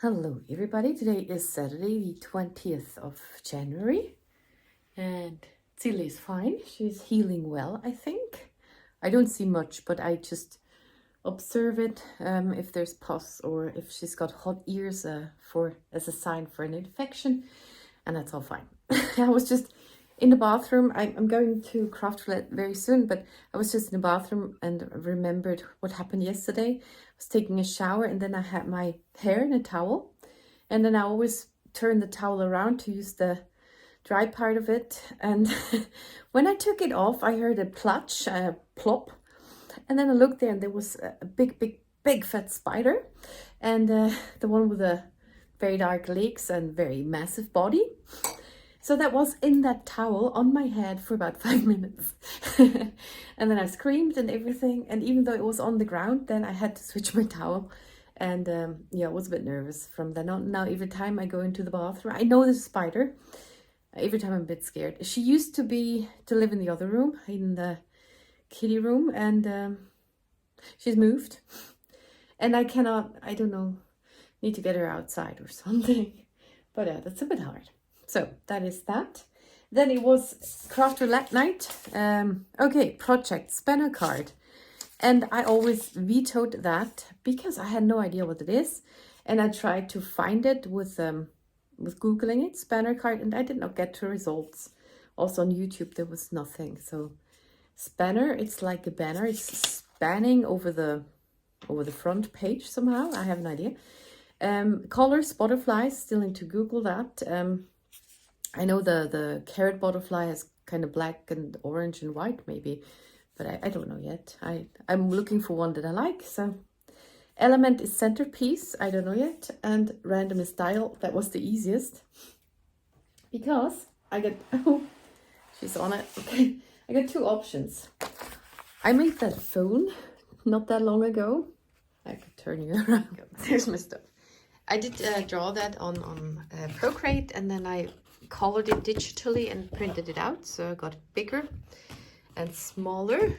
Hello everybody, today is Saturday the 20th of January and Tilly is fine. She's healing well, I think. I don't see much, but I just observe it if there's pus or if she's got hot ears as a sign for an infection, and that's all fine. I was just in the bathroom. I'm going to craft roulette very soon, but I was just in the bathroom and remembered what happened yesterday. I was taking a shower and then I had my hair in a towel, and then I always turn the towel around to use the dry part of it, and when I took it off I heard a plutch, a plop, and then I looked there and there was a big fat spider, and the one with the very dark legs and very massive body. So that was in that towel on my head for about 5 minutes. And then I screamed and everything. And even though it was on the ground, then I had to switch my towel. And yeah, I was a bit nervous from then on. Now, every time I go into the bathroom, I know there's a spider. Every time I'm a bit scared. She used to live in the other room, in the kitty room. And she's moved. And I don't know, need to get her outside or something. But that's a bit hard. So that is that. Then it was craft roulette night. Okay, project spanner card. And I always vetoed that because I had no idea what it is. And I tried to find it with Googling it, spanner card, and I did not get to results. Also on YouTube, there was nothing. So spanner, it's like a banner. It's spanning over the front page somehow. I have an idea. Colors, butterflies, still need to Google that. I know the carrot butterfly has kind of black and orange and white maybe, but I don't know yet. I'm looking for one that I like. So element is centerpiece, I don't know yet, and random is dial. That was the easiest because I got, oh, she's on it. Okay, I got two options. I made that phone not that long ago. I could turn you around. There's my stuff. I did draw that on Procreate, and then I colored it digitally and printed it out, so I got bigger and smaller.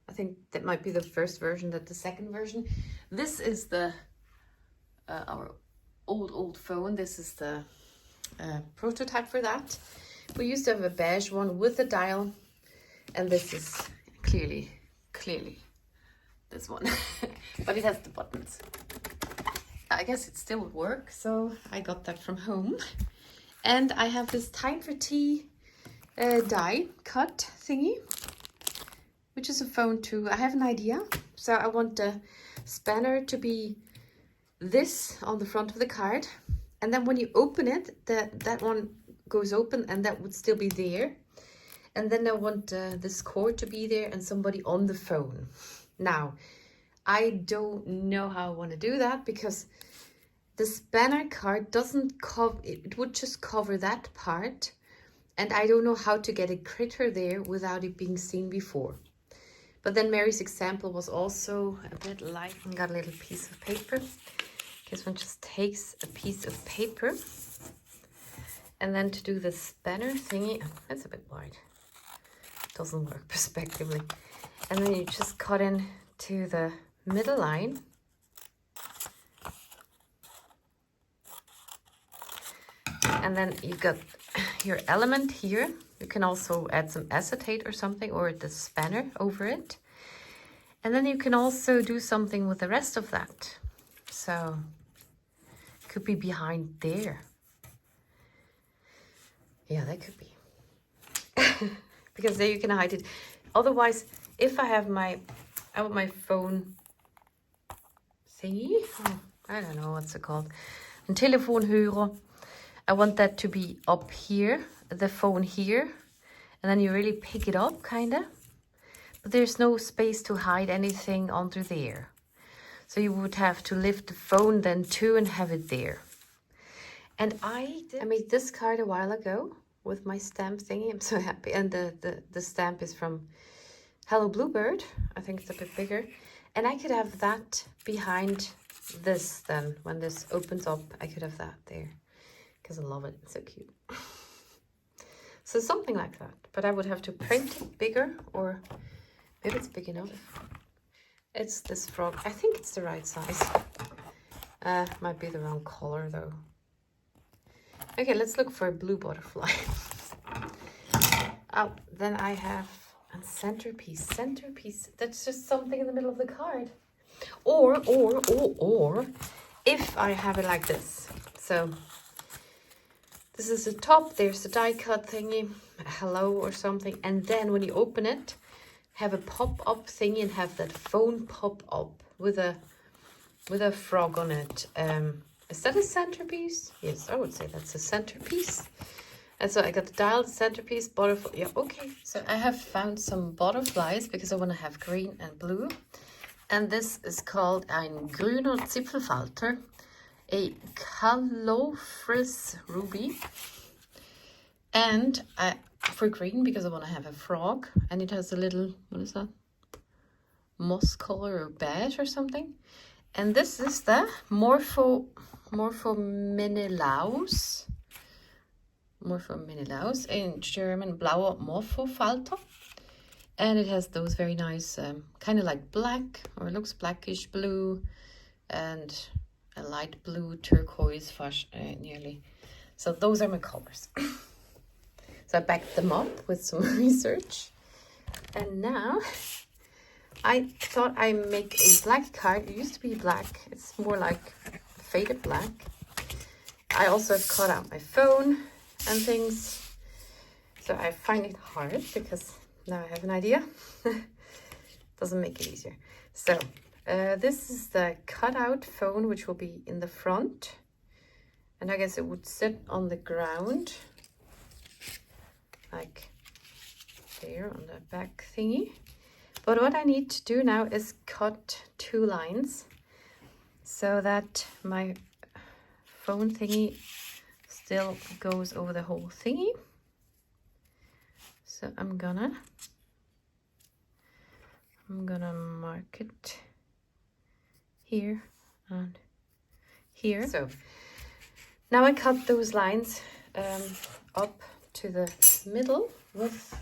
I think that might be the first version, that the second version. This is the our old phone. This is the prototype for that. We used to have a beige one with a dial, and this is clearly this one. But it has the buttons. I guess it still would work, so I got that from home. And I have this time for tea die cut thingy, which is a phone too. I have an idea. So I want the spanner to be this on the front of the card. And then when you open it, that one goes open and that would still be there. And then I want this cord to be there and somebody on the phone. Now, I don't know how I want to do that because the spanner card doesn't cover, it would just cover that part. And I don't know how to get a critter there without it being seen before. But then Mary's example was also a bit like, I got a little piece of paper. This one just takes a piece of paper. And then to do the spanner thingy, that's a bit wide. Doesn't work prospectively. And then you just cut in to the middle line. And then you've got your element here. You can also add some acetate or something, or the spanner over it. And then you can also do something with the rest of that. So it could be behind there. Yeah, that could be. Because there you can hide it. Otherwise, if I want my phone thingy. Oh, I don't know what's it called. Een telefoonheurer. I want that to be up here, the phone here. And then you really pick it up, kind of. But there's no space to hide anything under there. So you would have to lift the phone then too and have it there. And I made this card a while ago with my stamp thingy. I'm so happy. And the stamp is from Hello Bluebird. I think it's a bit bigger. And I could have that behind this then. When this opens up, I could have that there. Because I love it. It's so cute. So something like that. But I would have to print it bigger, or maybe it's big enough. It's this frog. I think it's the right size. Might be the wrong color though. Okay, let's look for a blue butterfly. Oh, then I have a centerpiece. Centerpiece. That's just something in the middle of the card. Or if I have it like this. So this is the top. There's the die cut thingy, a hello or something, and then when you open it, have a pop-up thingy and have that phone pop up with a frog on it. Is that a centerpiece? Yes, I would say that's a centerpiece. And so I got the dial, centerpiece, butterfly. Yeah, okay. So I have found some butterflies because I want to have green and blue. And this is called ein grüner Zipfelfalter, a Calofris ruby. And for green, because I want to have a frog. And it has a little, what is that? Moss color or beige or something. And this is the Morphomenelaus. Morphomenelaus, in German, blauer Morphofalter. And it has those very nice, kind of like black, or it looks blackish blue, and a light blue turquoise, nearly. So those are my colors. So I backed them up with some research. And now I thought I'd make a black card. It used to be black. It's more like faded black. I also have cut out my phone and things. So I find it hard because now I have an idea. Doesn't make it easier. So this is the cutout phone, which will be in the front. And I guess it would sit on the ground. Like there on the back thingy. But what I need to do now is cut 2 lines so that my phone thingy still goes over the whole thingy. So I'm gonna mark it here and here. So now I cut those lines up to the middle with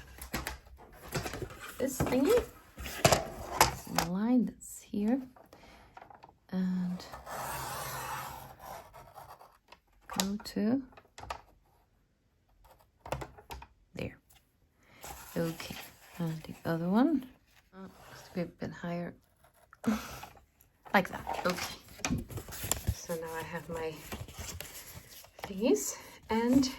this thingy. It's a line that's here and go to there. Okay, and the other one, just be a bit higher, like that. Okay, so now I have my thingies, and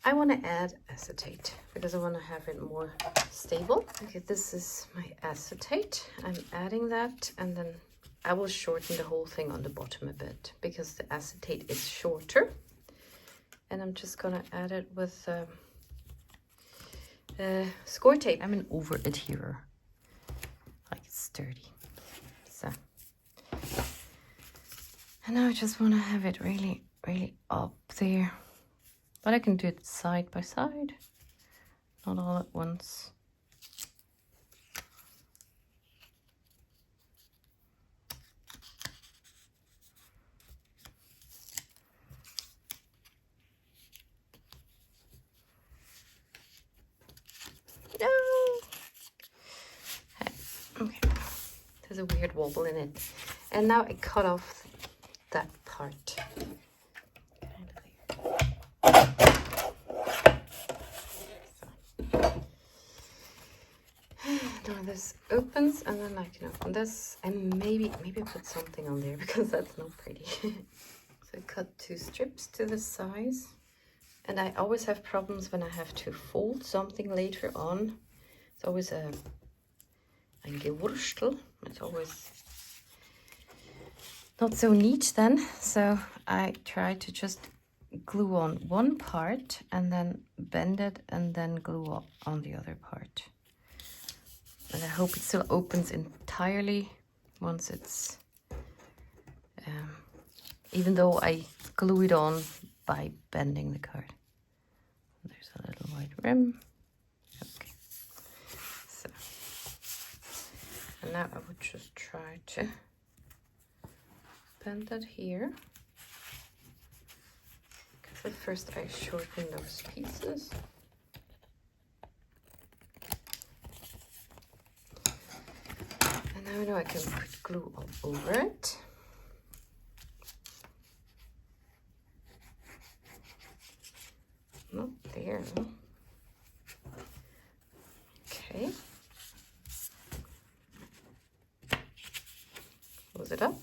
I want to add acetate because I want to have it more stable. Okay, this is my acetate. I'm adding that, and then I will shorten the whole thing on the bottom a bit because the acetate is shorter. And I'm just gonna add it with score tape. I'm an over adherer, like it's sturdy. So, and now I just want to have it really, really up there. But I can do it side by side, not all at once. No. Okay. There's a weird wobble in it. And now I cut off that part. Now this opens, and then I can open this, and maybe put something on there because that's not pretty. So I cut 2 strips to the size. And I always have problems when I have to fold something later on. It's always ein Gewurstel. It's always not so neat then. So I try to just glue on one part and then bend it and then glue on the other part. And I hope it still opens entirely once it's, even though I glue it on by bending the card. There's a little white rim. Okay. So, and now I would just try to bend that here. Because at first I shorten those pieces. And now I know I can put glue all over it. there. Okay. Close it up.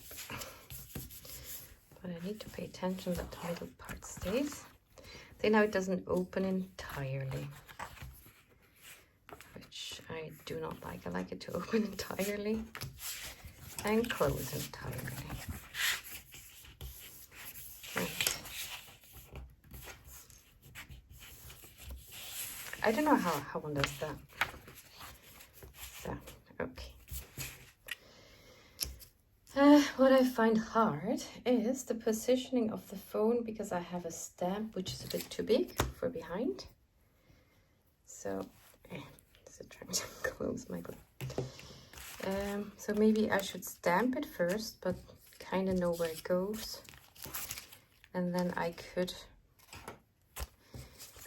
But I need to pay attention that the middle part stays. See, now it doesn't open entirely, which I do not like. I like it to open entirely and close entirely. Right. I don't know how one does that. So, okay. What I find hard is the positioning of the phone, because I have a stamp which is a bit too big for behind. So, trying to close my book. So maybe I should stamp it first, but kind of know where it goes. And then I could,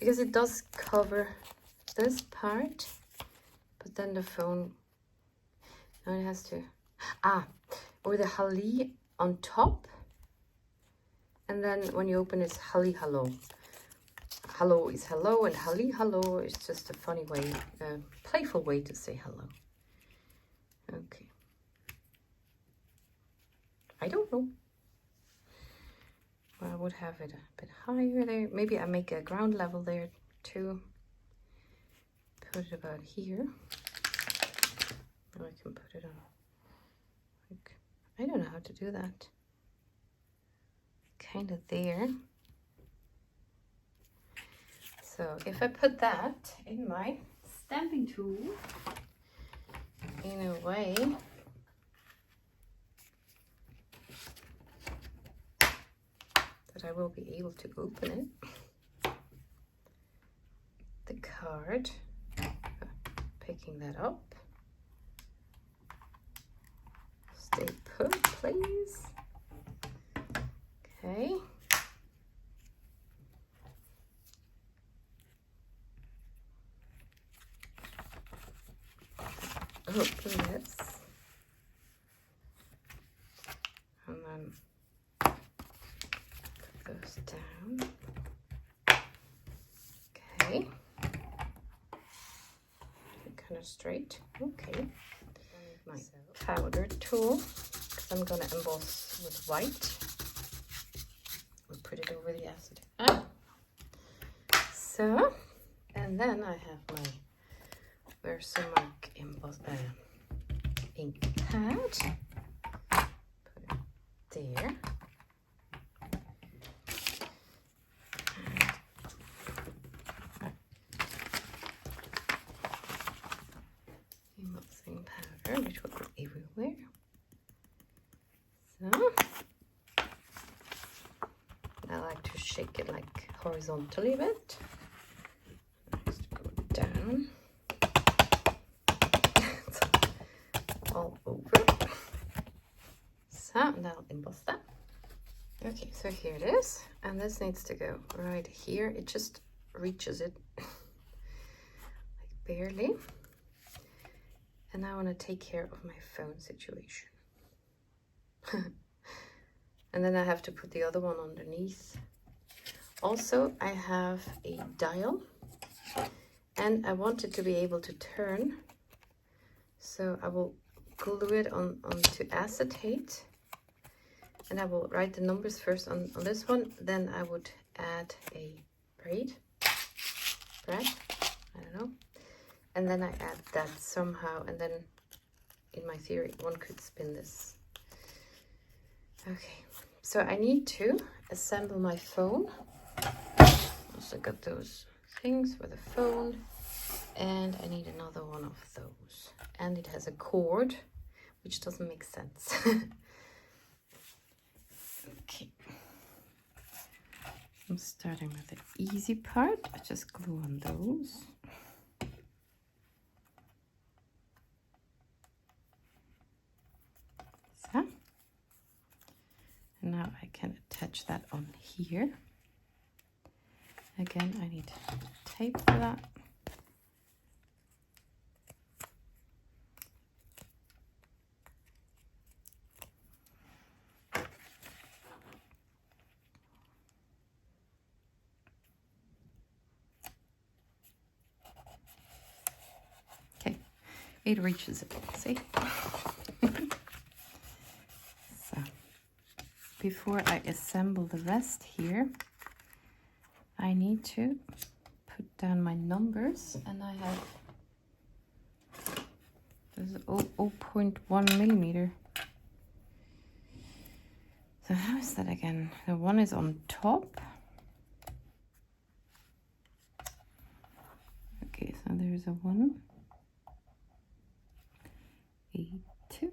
because it does cover this part, but then the phone, now it has to, or the Halli on top, and then when you open it's Halli Hallo. Hello is hello, and Halli Hallo is just a funny way, a playful way to say hello. Okay. I don't know. Well, I would have it a bit higher there. Maybe I make a ground level there too. Put it about here. Now I can put it on. Like, I don't know how to do that. Kind of there. So if I put that in my stamping tool, in a way, that I will be able to open it. The card, picking that up. Stay put, please. Okay. Open this. And then put those down. Okay. Kind of straight. Okay. My powder tool, because I'm going to emboss with white. We'll put it over the acid. So, and then I have my Versamark emboss ink pad. Put it there. Embossing powder, which will go everywhere. So, I like to shake it like horizontally a bit. Just go down. All over. So, and I'll emboss that. Okay, so here it is. And this needs to go right here. It just reaches it like barely. And I want to take care of my phone situation. And then I have to put the other one underneath. Also, I have a dial. And I want it to be able to turn. So I will glue it onto acetate. And I will write the numbers first on this one. Then I would add a braid. I don't know. And then I add that somehow. And then, in my theory, one could spin this. Okay. So I need to assemble my phone. Also got those things for the phone. And I need another one of those. And it has a cord, which doesn't make sense. Okay. I'm starting with the easy part. I just glue on those. So. And now I can attach that on here. Again, I need tape for that. It reaches it, see? So, before I assemble the rest here, I need to put down my numbers, and I have this is 0.1 millimeter. So how is that again? The one is on top. Okay, so there's a 1, 2, 3.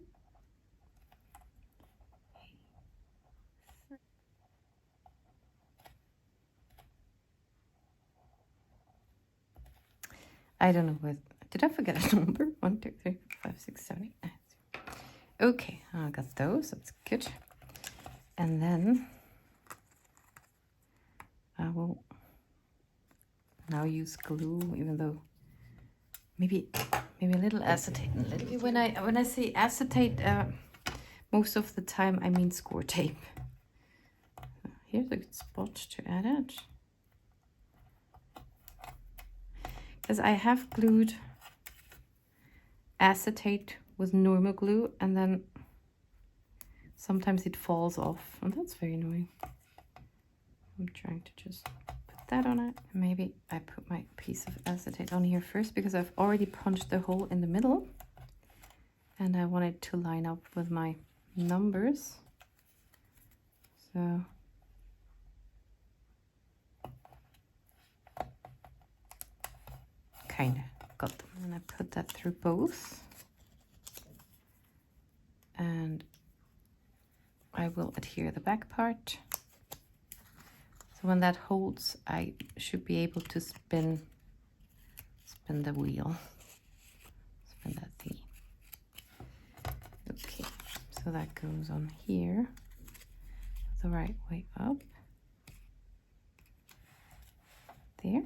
I don't know what. Did I forget a number? 1, 2, 3, 4, 5, 6, 7, 8, 9. Okay, I got those. That's good. And then I will now use glue, even though maybe a little acetate. When I say acetate, most of the time I mean score tape. Here's a good spot to add it, because I have glued acetate with normal glue, and then sometimes it falls off, and that's very annoying. I'm trying to just put that on it. Maybe I put my piece of acetate on here first, because I've already punched the hole in the middle, and I want it to line up with my numbers. So kind of got them, and I put that through both, and I will adhere the back part. So when that holds, I should be able to spin the wheel, spin that thingy. Okay, so that goes on here the right way up. There.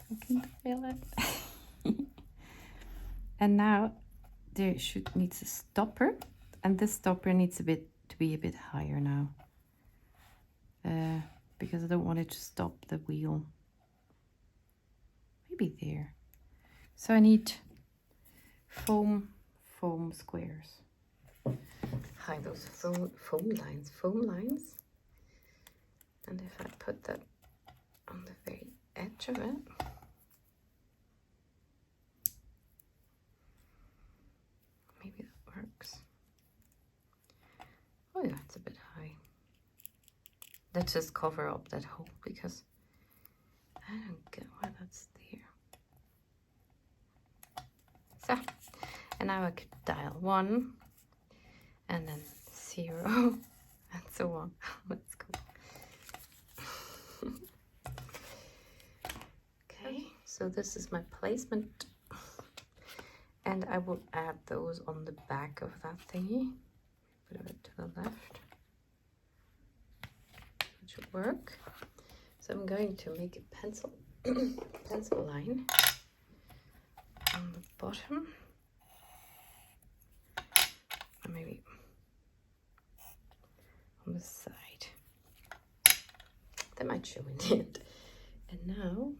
I can feel it. And now there needs a stopper, and this stopper needs to be a bit higher now, because I don't want it to stop the wheel. Maybe there. So I need foam squares. Hide those foam lines. And if I put that on the very edge of it, maybe that works. Oh yeah, it's a bit high. Let's just cover up that hole, because I don't get why that's there. So, and now I could dial 1 and then 0 and so on. Let's go. Okay, so this is my placement, and I will add those on the back of that thingy. Put it to the left, which should work. So I'm going to make a pencil line on the bottom, or maybe on the side. That might show in the end. And now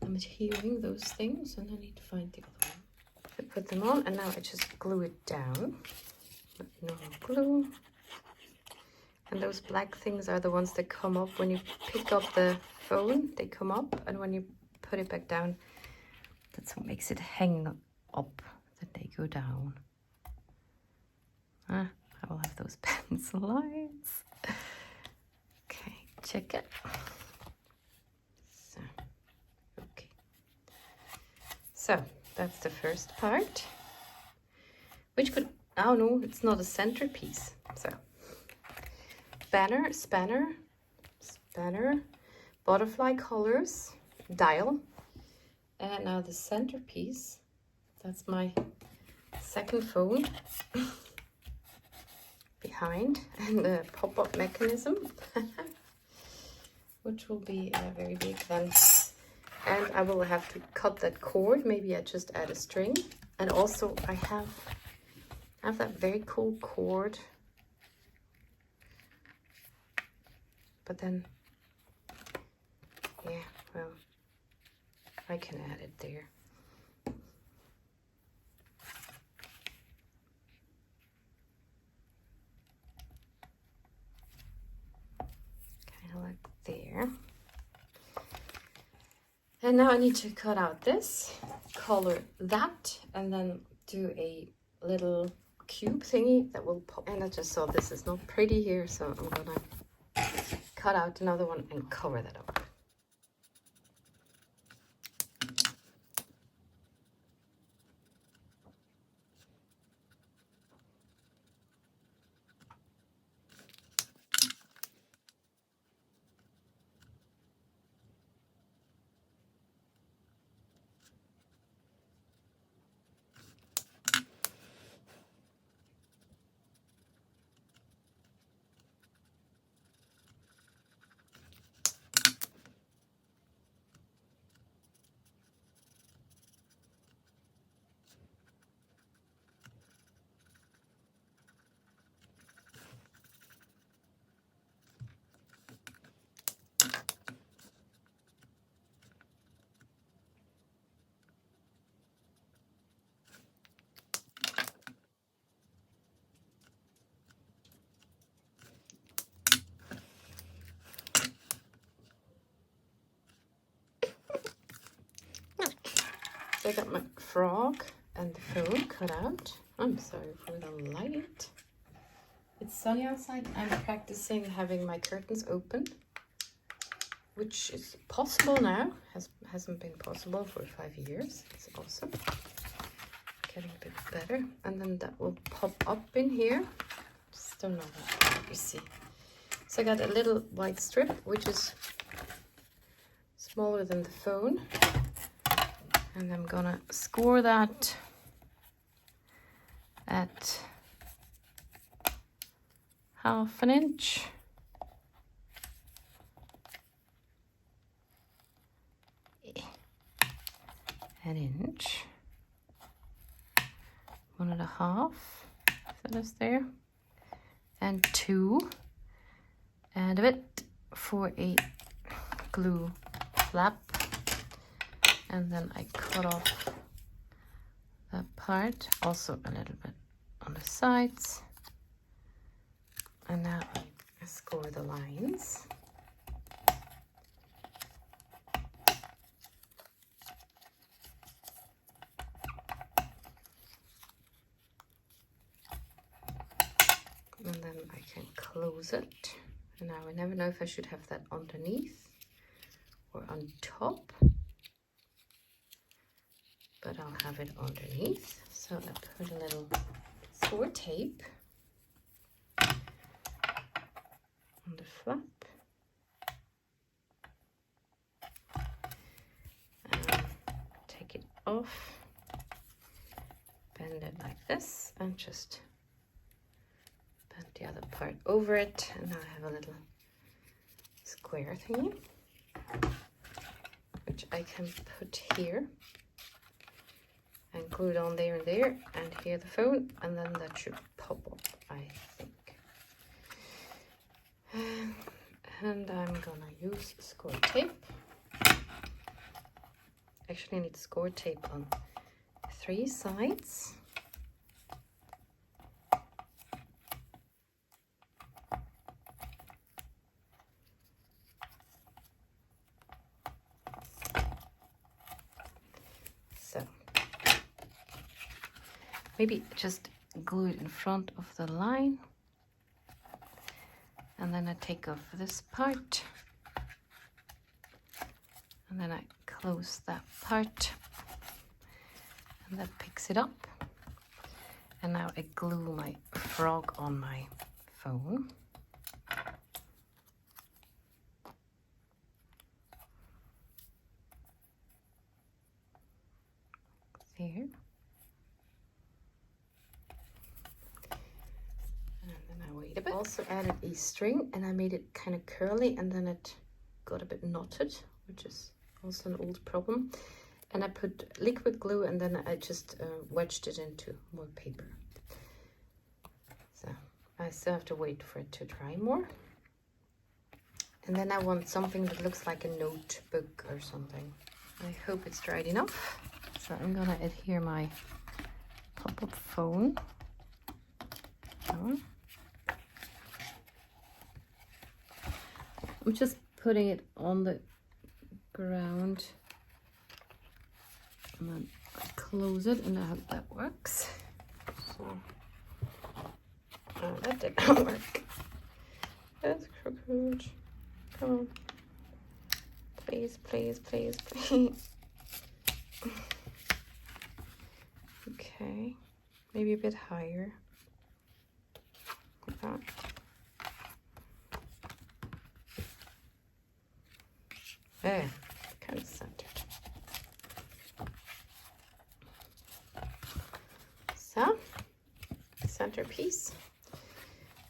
I'm adhering those things, and I need to find the other one. I put them on, and now I just glue it down with normal glue. And those black things are the ones that come up when you pick up the phone. They come up, and when you put it back down, that's what makes it hang up, that they go down. I will have those pencil lines. Okay, check it. So, okay. So, that's the first part, which could, oh no, it's not a centerpiece. So, spanner, butterfly colors, dial, and now the centerpiece. That's my second phone behind, and the pop-up mechanism, which will be very big then. And I will have to cut that cord. Maybe I just add a string. And also I have that very cool cord. But then, yeah, well, I can add it there. Kind of like there. And now I need to cut out this, color that, and then do a little cube thingy that will pop. And I just saw this is not pretty here, so I'm gonna cut out another one and cover that up. So I got my frog and the phone cut out. I'm sorry for the light. It's sunny outside. I'm practicing having my curtains open, which is possible now. Hasn't been possible for 5 years. It's awesome. Getting a bit better. And then that will pop up in here. Just don't know what you see. So I got a little white strip, which is smaller than the phone. And I'm gonna score that at 1/2 inch. An inch. 1.5. That is there. And 2. And a bit for a glue flap. And then I cut off that part, also a little bit on the sides. And now I score the lines. And then I can close it. And now I never know if I should have that underneath or on top. But I'll have it underneath. So I put a little score tape on the flap. And take it off. Bend it like this and just bend the other part over it. And now I have a little square thingy, which I can put here. And glue it on there and there, and here the phone, and then that should pop up, I think. And I'm gonna use score tape. Actually, I need score tape on 3 sides. Maybe just glue it in front of the line. And then I take off this part. And then I close that part. And that picks it up. And now I glue my frog on my phone. There. I also added a string and I made it kind of curly, and then it got a bit knotted, which is also an old problem. And I put liquid glue and then I just wedged it into more paper. So I still have to wait for it to dry more. And then I want something that looks like a notebook or something. I hope it's dried enough. So I'm gonna adhere my pop-up phone. I'm just putting it on the ground. And then I close it and I hope that works. So, oh, that did not work. That's crooked. Come on. Please, please, please, please. Okay. Maybe a bit higher. Like that. There. Kind of centered. So, centerpiece.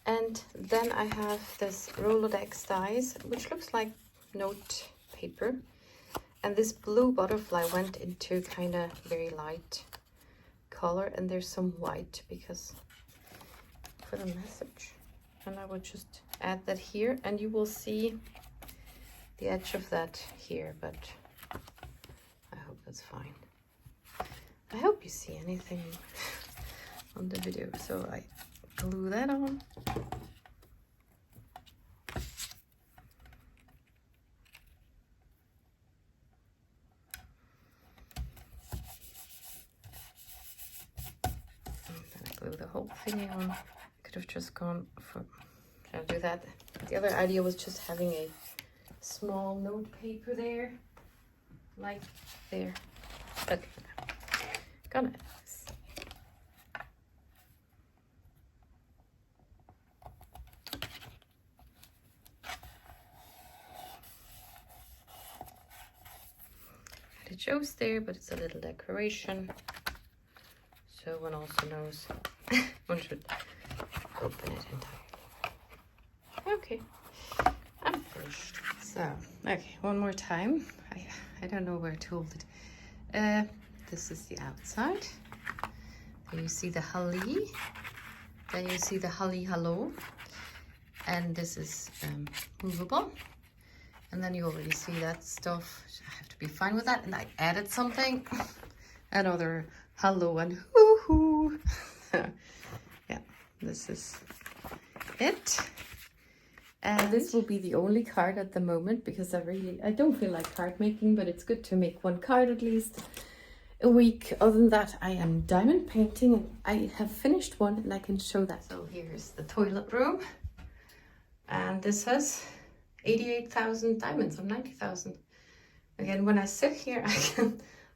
And then I have this Rolodex dies, which looks like note paper. And this blue butterfly went into kind of very light color, and there's some white because for the message. And I will just add that here, and you will see the edge of that here, but I hope that's fine. I hope you see anything on the video. So I glue that on. And then I glue the whole thing on. I could have just gone for, I'll do that. The other idea was just having a small note paper there, like there. Okay, gonna add this. It shows there, but it's a little decoration, so one also knows one should open it entirely. Okay, I'm finished. So, okay, one more time. I don't know where to hold it. This is the outside. Then you see the holly. Then you see the holly hello. And this is movable. And then you already see that stuff. I have to be fine with that. And I added something. Another hello and hoo-hoo. Yeah, this is it. And this will be the only card at the moment because I don't feel like card making, but it's good to make one card at least a week. Other than that, I am diamond painting and I have finished one and I can show that. So here's the toilet room. And this has 88,000 diamonds or 90,000. Again, when I sit here,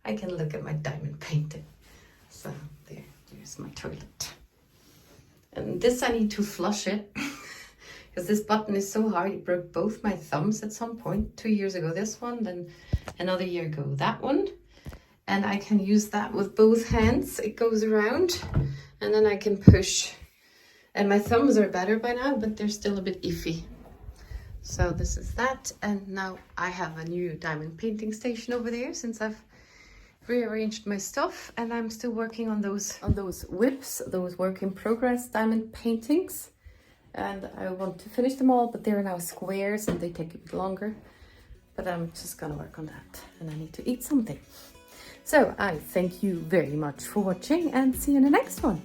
I can look at my diamond painting. So there's my toilet. And this I need to flush it. Because this button is so hard, it broke both my thumbs at some point. 2 years ago this one, then another year ago that one. And I can use that with both hands. It goes around and then I can push. And my thumbs are better by now, but they're still a bit iffy. So this is that. And now I have a new diamond painting station over there since I've rearranged my stuff. And I'm still working on those whips, those work in progress diamond paintings. And I want to finish them all, but they're now squares and they take a bit longer. But I'm just gonna work on that and I need to eat something. So I thank you very much for watching and see you in the next one.